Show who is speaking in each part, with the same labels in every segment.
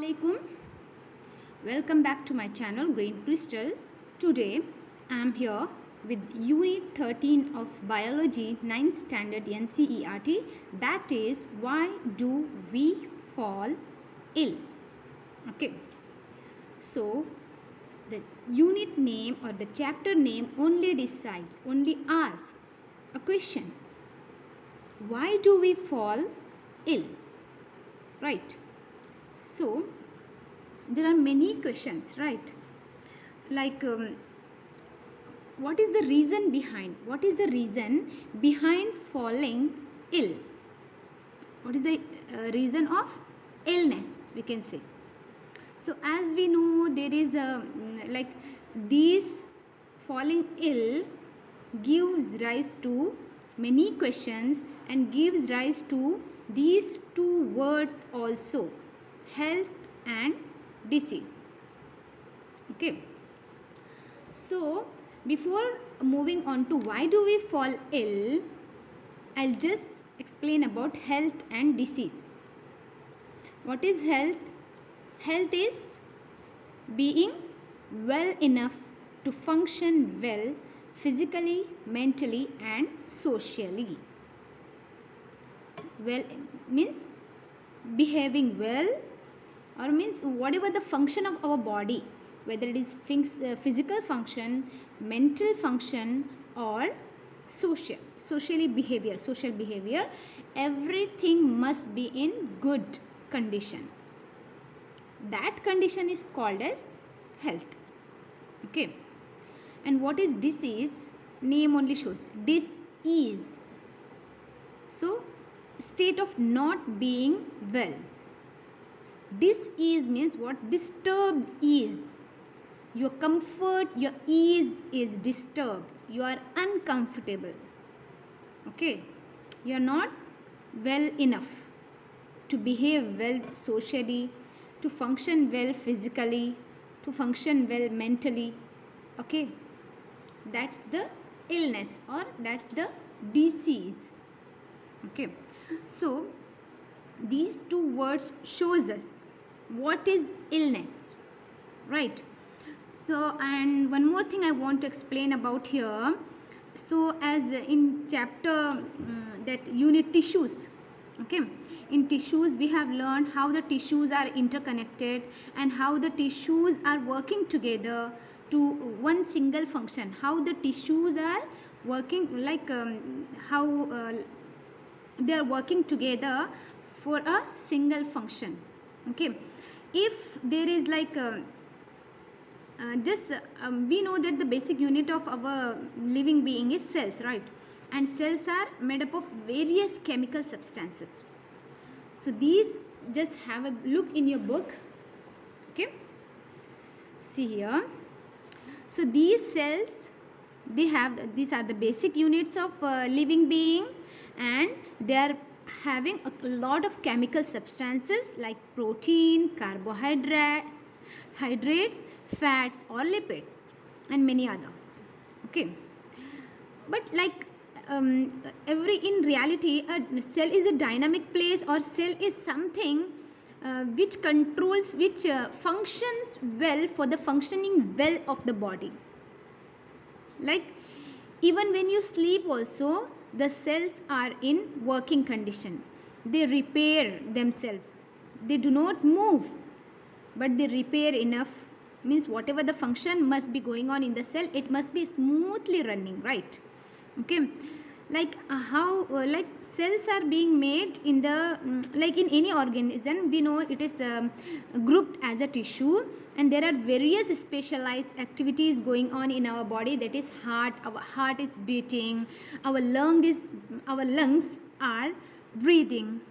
Speaker 1: Assalamualaikum. Welcome back to my channel Green Crystal. Today I am here with Unit 13 of Biology 9th Standard NCERT, that is why do we fall ill. Okay. So the unit name or the chapter name only asks a question. Why do we fall ill? Right. So there are many questions, right? Like what is the reason behind falling ill? What is the reason of illness, we can say? So as we know, there is a like these falling ill gives rise to many questions and gives rise to these two words also, health and disease. Okay. So before moving on to why do we fall ill, I'll just explain about health and disease. What is health? Health is being well enough to function well physically, mentally and socially. Well means behaving well, or means whatever the function of our body, whether it is physical function, mental function or social behavior, everything must be in good condition. That condition is called as health. Okay. And what is disease? Name only shows dis-ease. So state of not being well. Dis-ease means what? Disturbed ease. Your comfort, your ease is disturbed. You are uncomfortable. Okay. You are not well enough to behave well socially, to function well physically, to function well mentally. Okay. That's the illness or that's the disease. Okay. So these two words shows us what is illness, right? So, and one more thing I want to explain about here. So as in chapter that unit tissues, okay, in tissues we have learned how the tissues are interconnected and how the tissues are working together to one single function, how the tissues are working, like how they are working together for a single function. Okay. If there is like we know that the basic unit of our living being is cells, right? And cells are made up of various chemical substances. So these, just have a look in your book. Okay. See here. So these cells, these are the basic units of living being, and they are having a lot of chemical substances like protein, carbohydrates, fats or lipids and many others. Okay. But like in reality a cell is a dynamic place, or cell is something which controls, which functions well for the functioning well of the body. Like even when you sleep also, the cells are in working condition. They repair themselves. They do not move, but they repair enough. Means whatever the function must be going on in the cell, it must be smoothly running, right? Okay. Like how like cells are being made in the like in any organism, we know it is grouped as a tissue, and there are various specialized activities going on in our body. That is heart, our heart is beating, our lungs are breathing.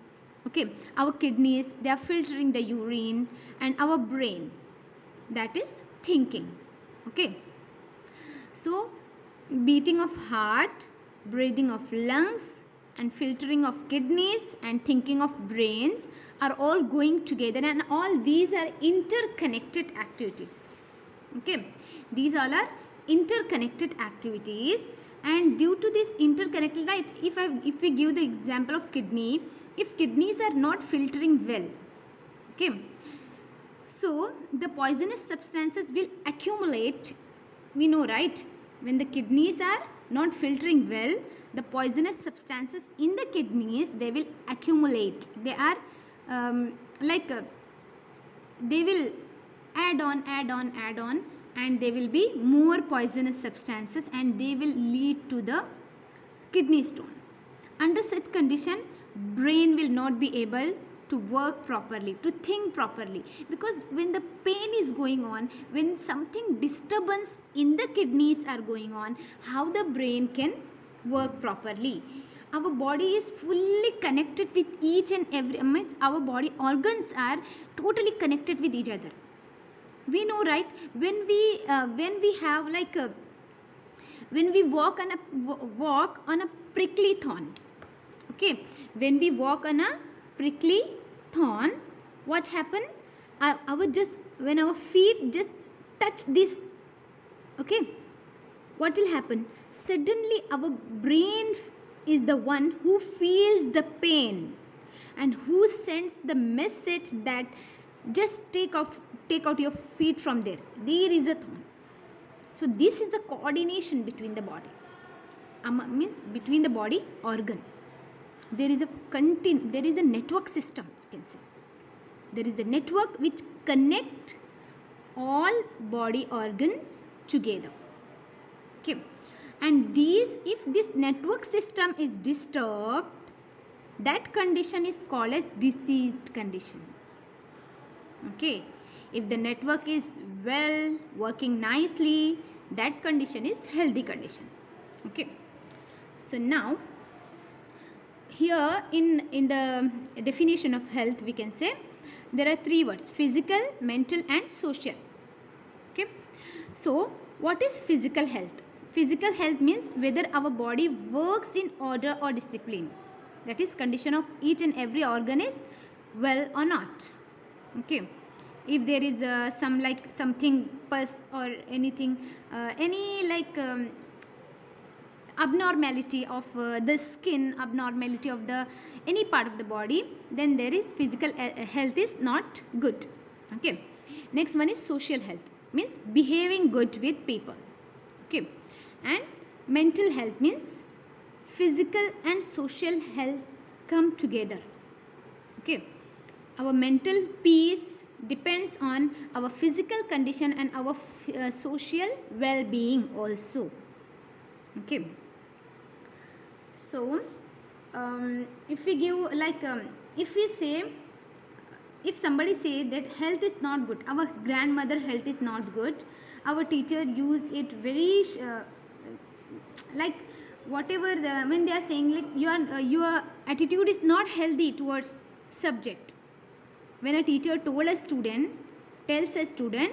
Speaker 1: Okay. Our kidneys, they are filtering the urine, and our brain, that is thinking. Okay. So beating of heart, breathing of lungs and filtering of kidneys and thinking of brains are all going together, and all these are interconnected activities. Okay. These all are interconnected activities, and due to this interconnected, right, if we give the example of kidney, if kidneys are not filtering well, okay, So the poisonous substances will accumulate, we know, right? When the kidneys are not filtering well, the poisonous substances in the kidneys, they will accumulate. They are like they will add on, and there will be more poisonous substances, and they will lead to the kidney stone. Under such condition, brain will not be able to work properly, to think properly, because when the pain is going on, when something disturbance in the kidneys are going on, how the brain can work properly? Our body is fully connected with each and every, means our body organs are totally connected with each other. We know, right? When we have like a, when we walk on a prickly thorn, okay, when we walk on a prickly thorn, what happen? Our just, when our feet just touch this, okay, what will happen? Suddenly our brain is the one who feels the pain and who sends the message that just take out your feet from there, there is a thorn. So this is the coordination between the body, means between the body organ. There is a network system, you can say. There is a network which connect all body organs together, okay. And these, if this network system is disturbed, that condition is called as diseased condition, okay. If the network is well working nicely, that condition is healthy condition, okay. So now here in the definition of health, we can say there are three words: physical, mental and social, okay. So what is physical health? Physical health means whether our body works in order or discipline. That is condition of each and every organ is well or not, okay. If there is some like something pus or anything, any like abnormality of the skin, abnormality of the any part of the body, then there is physical health is not good, okay. Next one is social health, means behaving good with people, okay. And mental health means physical and social health come together, okay. Our mental peace depends on our physical condition and our social well-being also, okay. So if we give like if we say, if somebody say that health is not good, our grandmother health is not good, our teacher use it very like whatever when they are saying like your attitude is not healthy towards subject. When a teacher tells a student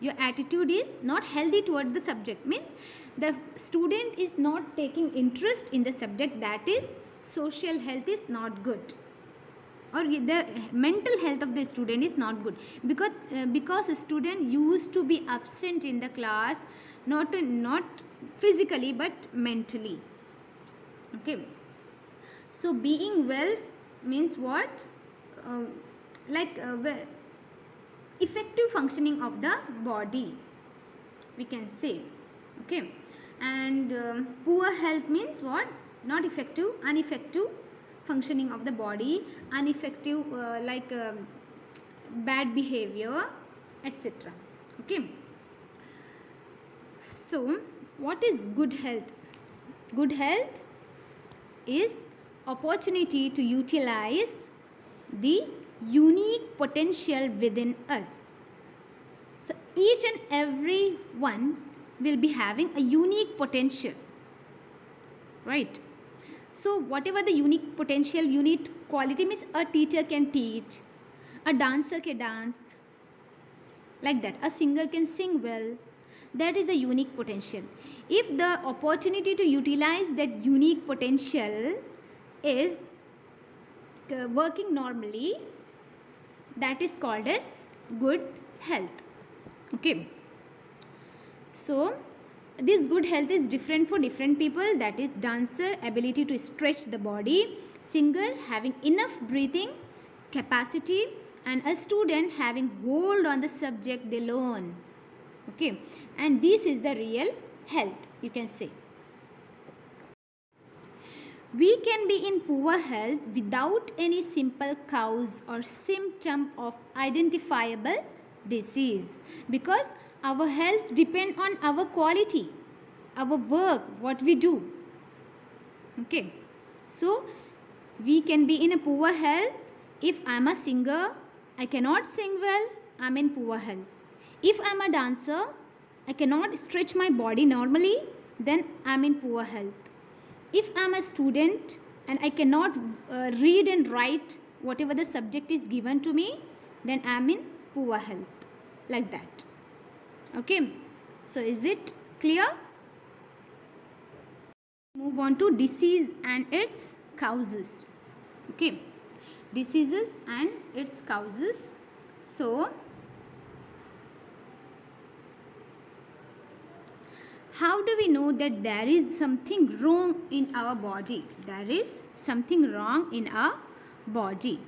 Speaker 1: your attitude is not healthy toward the subject, means the student is not taking interest in the subject, that is social health is not good, or the mental health of the student is not good, because a student used to be absent in the class, not physically but mentally, okay. So being well means what? Effective functioning of the body, we can say, okay. And poor health means what? Not effective, ineffective functioning of the body, ineffective bad behavior, etc., okay. So what is good health? Good health is opportunity to utilize the unique potential within us. So each and every one will be having a unique potential, right? So whatever the unique potential, unique quality means a teacher can teach, a dancer can dance, like that, a singer can sing well, that is a unique potential. If the opportunity to utilize that unique potential is working normally, that is called as good health, okay. So this good health is different for different people, that is dancer ability to stretch the body, singer having enough breathing capacity, and a student having hold on the subject they learn. Okay, and this is the real health, you can say. We can be in poor health without any simple cause or symptom of identifiable disease, because our health depends on our quality, our work, what we do. Okay, so we can be in a poor health. If I am a singer, I cannot sing well, I am in poor health. If I am a dancer, I cannot stretch my body normally, then I am in poor health. If I am a student and I cannot read and write whatever the subject is given to me, then I am in poor health, like that. Okay, so is it clear? Move on to disease and its causes. Okay, diseases and its causes. So how do we know that there is something wrong in our body? There is something wrong in our body.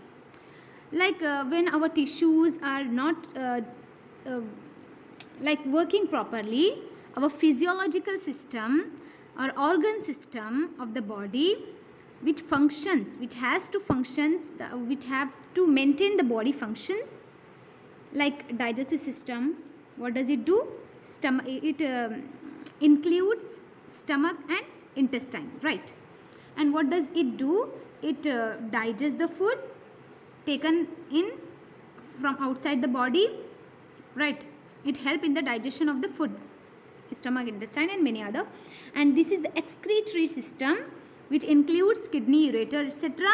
Speaker 1: Like when our tissues are not like working properly, our physiological system or organ system of the body, which functions, which has to functions, which have to maintain the body functions, like digestive system, what does it do? Stomach, it includes stomach and intestine, right? And what does it do? It digests the food taken in from outside the body, right? It helps in the digestion of the food, stomach, intestine and many other. And this is the excretory system, which includes kidney, ureter, etc.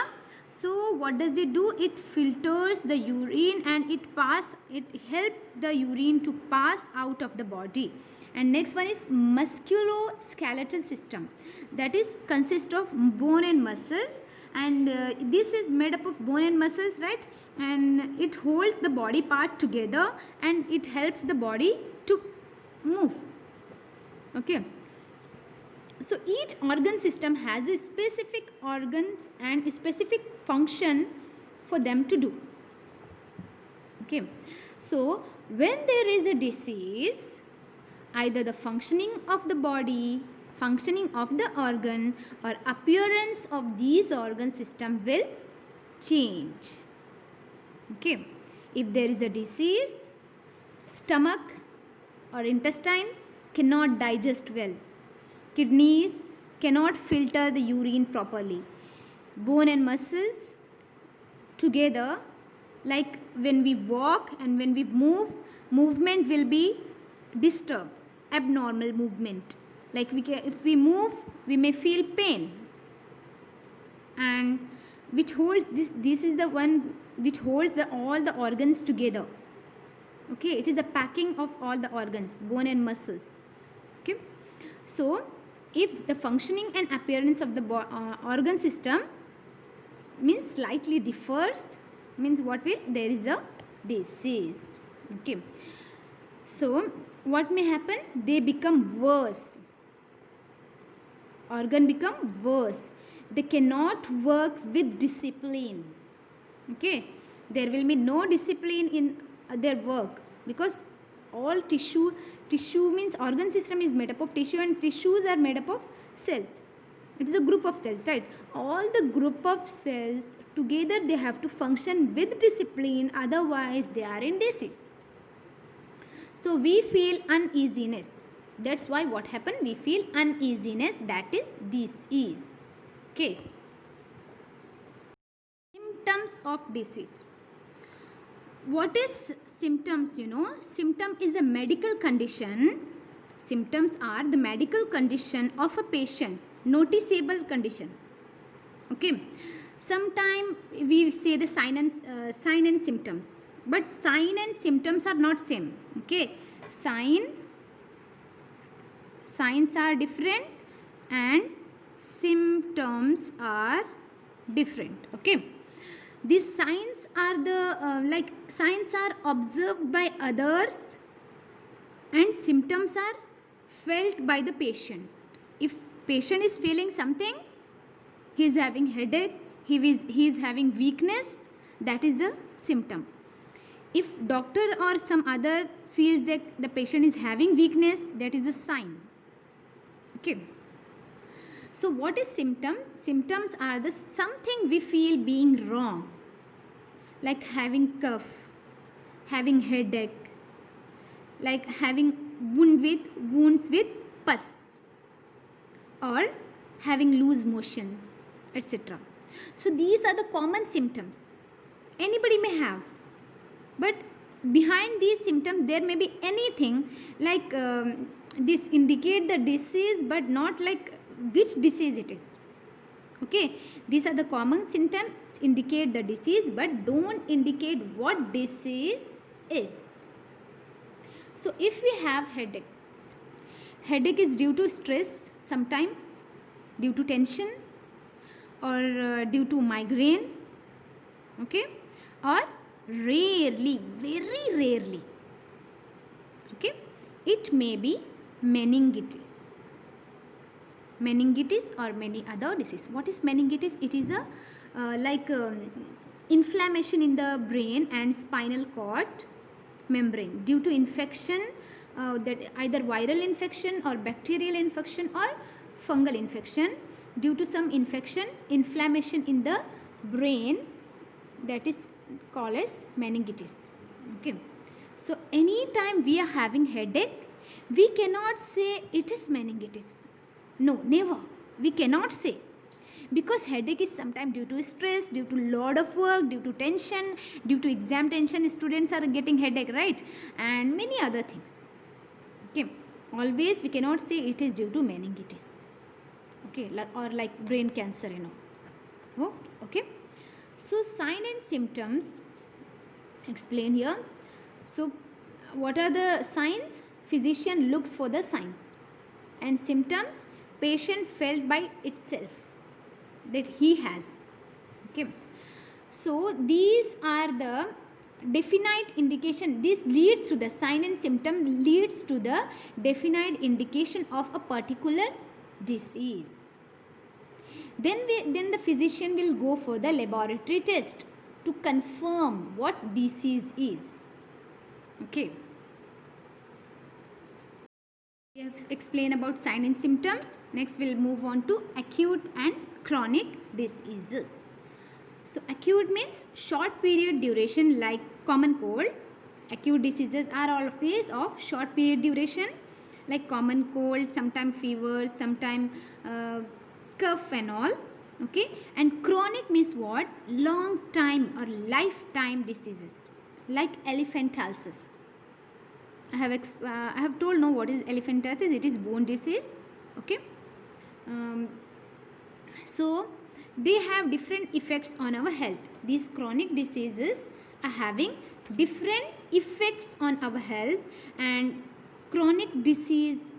Speaker 1: So what does it do? It filters the urine and it helps the urine to pass out of the body. And next one is musculoskeletal system, that is consists of bone and muscles, and this is made up of bone and muscles, right? And it holds the body part together and it helps the body to move. Okay, so each organ system has a specific organs and a specific function for them to do. Okay, so when there is a disease, either the functioning of the body, functioning of the organ or appearance of these organ system will change. Okay, if there is a disease, stomach or intestine cannot digest well, kidneys cannot filter the urine properly, bone and muscles together, like when we walk and when we move, movement will be disturbed, abnormal movement, like if we move we may feel pain, and which holds this is the one which holds all the organs together. Okay, it is a packing of all the organs, bone and muscles. Okay, so if the functioning and appearance of the organ system means slightly differs, means what will there is a disease. Okay, so what may happen? They become worse, organ become worse, they cannot work with discipline. Okay, there will be no discipline in their work, because all tissue means organ system is made up of tissue, and tissues are made up of cells. It is a group of cells, right? All the group of cells together they have to function with discipline, otherwise they are in disease. So we feel uneasiness, that's why what happened, we feel uneasiness, that is disease. Okay, symptoms of disease. What is symptoms? Symptom is a medical condition. Symptoms are the medical condition of a patient, noticeable condition. Okay, sometime we say the sign and symptoms, but sign and symptoms are not same. Okay, signs are different and symptoms are different. Okay, these signs are the signs are observed by others and symptoms are felt by the patient. If patient is feeling something, he is having headache, he is having weakness, that is a symptom. If doctor or some other feels that the patient is having weakness, that is a sign. Okay. So what is symptom? Symptoms are the something we feel being wrong, like having cough, having headache, like having wounds with pus, or having loose motion, etc. So these are the common symptoms anybody may have, but behind these symptoms there may be anything, like this indicate the disease but not like which disease it is. Okay, these are the common symptoms indicate the disease but don't indicate what disease is. So if we have headache is due to stress, sometime due to tension, or due to migraine. Okay, or rarely, very rarely, okay, it may be meningitis or many other disease. What is meningitis? It is a inflammation in the brain and spinal cord membrane due to infection, that either viral infection or bacterial infection or fungal infection. Due to some inflammation in the brain, that is called as meningitis. Okay, so anytime we are having headache, we cannot say it is meningitis. No, never. We cannot say, because headache is sometimes due to stress, due to lot of work, due to tension, due to exam tension. Students are getting headache, right? And many other things. Okay, always we cannot say it is due to meningitis. Okay, or like brain cancer, Oh, okay. So sign and symptoms explained here. So what are the signs? Physician looks for the signs, and symptoms patient felt by itself that he has. Okay, so these are the definite indication. This leads to the sign and symptom leads to the definite indication of a particular disease. Then the physician will go for the laboratory test to confirm what disease is. Okay, we have explained about sign and symptoms. Next we'll move on to acute and chronic diseases. So acute means short period duration, like common cold. Acute diseases are always of short period duration, like common cold, sometime fever, sometime cough and all. Okay, and chronic means what? Long time or lifetime diseases, like elephantiasis. I have told now what is elephantiasis. It is bone disease. Okay, so they have different effects on our health. These chronic diseases are having different effects on our health, and chronic disease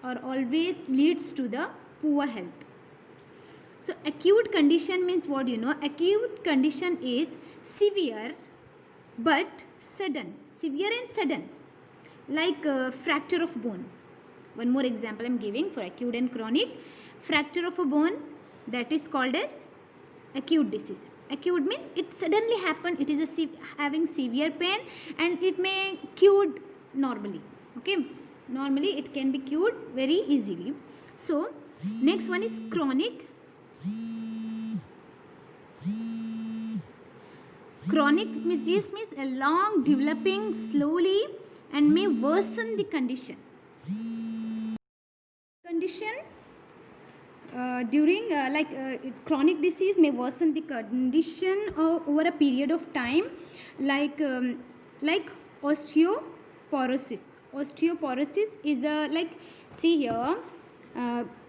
Speaker 1: or always leads to the poor health. So acute condition means what? Acute condition is severe but sudden, severe and sudden, like fracture of bone. One more example I am giving for acute and chronic. Fracture of a bone, that is called as acute disease. Acute means it suddenly happened, it is having severe pain, and it may cured normally. Okay, normally it can be cured very easily. So next one is chronic. Chronic means a long developing slowly and may worsen the condition. During chronic disease may worsen the condition over a period of time, like osteoporosis. Osteoporosis is a see here,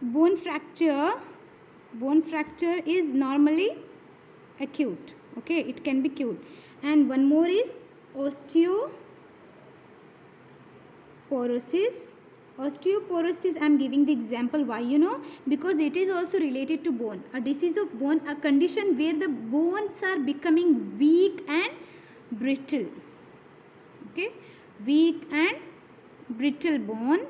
Speaker 1: bone fracture is normally acute. Okay, it can be cured. And one more is osteoporosis. Osteoporosis, I am giving the example. Why? Because it is also related to bone. A disease of bone, a condition where the bones are becoming weak and brittle. Okay, weak and brittle bone.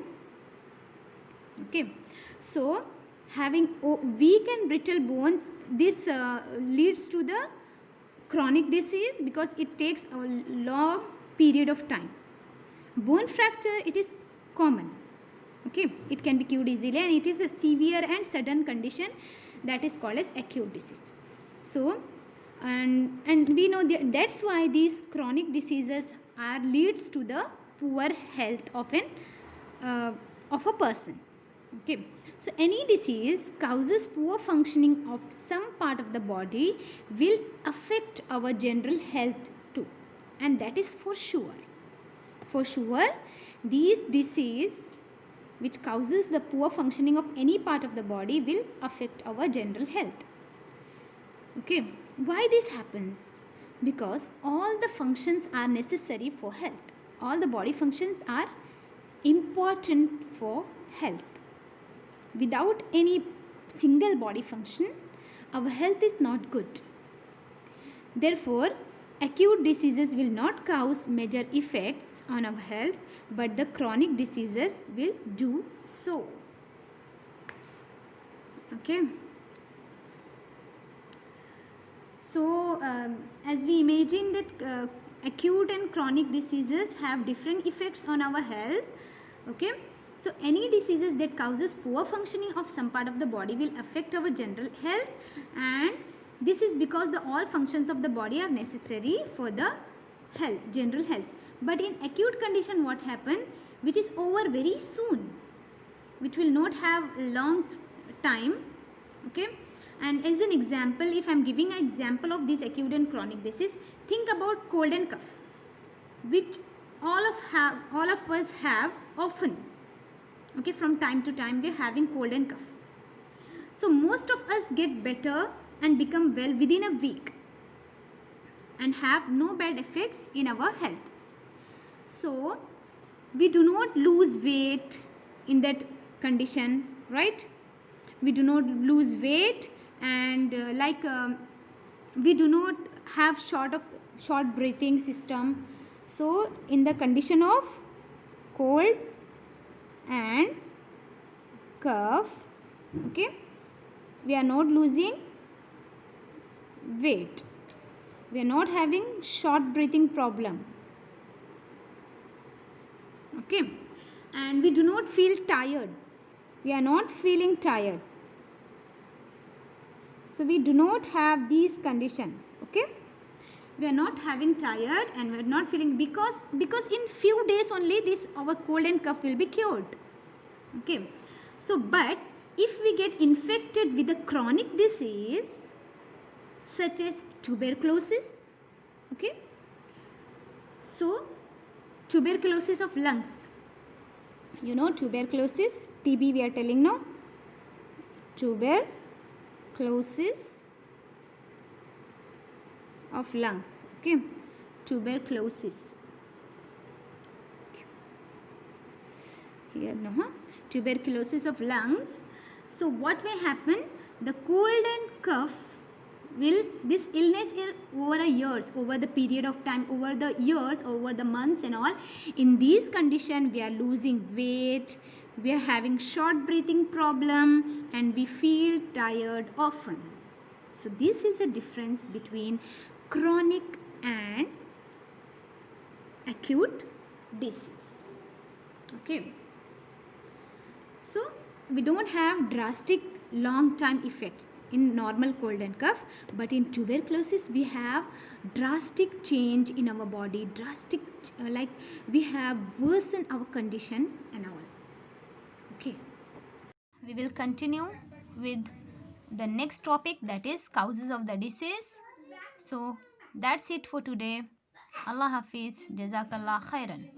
Speaker 1: Okay, so having weak and brittle bone, this leads to the chronic disease, because it takes a long period of time. Bone fracture, it is common. Okay, it can be cured easily, and it is a severe and sudden condition that is called as acute disease. So and we know that's why these chronic diseases are leads to the poor health of a person. Okay, so any disease causes poor functioning of some part of the body will affect our general health too, and that is for sure. For sure, these disease which causes the poor functioning of any part of the body will affect our general health. Okay, why this happens? Because all the functions are necessary for health. All the body functions are important for health. Without any single body function, our health is not good. Therefore, acute diseases will not cause major effects on our health, but the chronic diseases will do so. Okay. So, as we imagine that acute and chronic diseases have different effects on our health. Okay. So, any diseases that causes poor functioning of some part of the body will affect our general health, and this is because the all functions of the body are necessary for the health, general health. But in acute condition, what happen, which is over very soon, which will not have long time. Okay, and as an example, if I am giving an example of this acute and chronic disease, think about cold and cough, which all of us have often. Okay, from time to time we are having cold and cough. So most of us get better and become well within a week and have no bad effects in our health. So we do not lose weight in that condition, right? We do not lose weight, and we do not have short breathing system. So in the condition of cold and cough, okay, we are not losing weight, we are not having short breathing problem. Okay, and we do not feel tired, we are not feeling tired. So we do not have these condition. Okay, we are not having tired and we are not feeling, because in few days only this our cold and cough will be cured. Okay, so but if we get infected with a chronic disease such as tuberculosis, okay, so tuberculosis of lungs, you know, tuberculosis, TB we are telling now, tuberculosis of lungs. Okay, tuberculosis here, no, tuberculosis of lungs. So what will happen, the cold and cough will, this illness is over a years, over the period of time, over the years, over the months and all. In these condition we are losing weight, we are having short breathing problem, and we feel tired often. So this is a difference between chronic and acute disease. Okay, so we don't have drastic long time effects in normal cold and cough, but in tuberculosis we have drastic change in our body, drastic like we have worsened our condition and all. Okay, we will continue with the next topic, that is causes of the disease. So that's it for today. Allah Hafiz, Jazakallah khairan.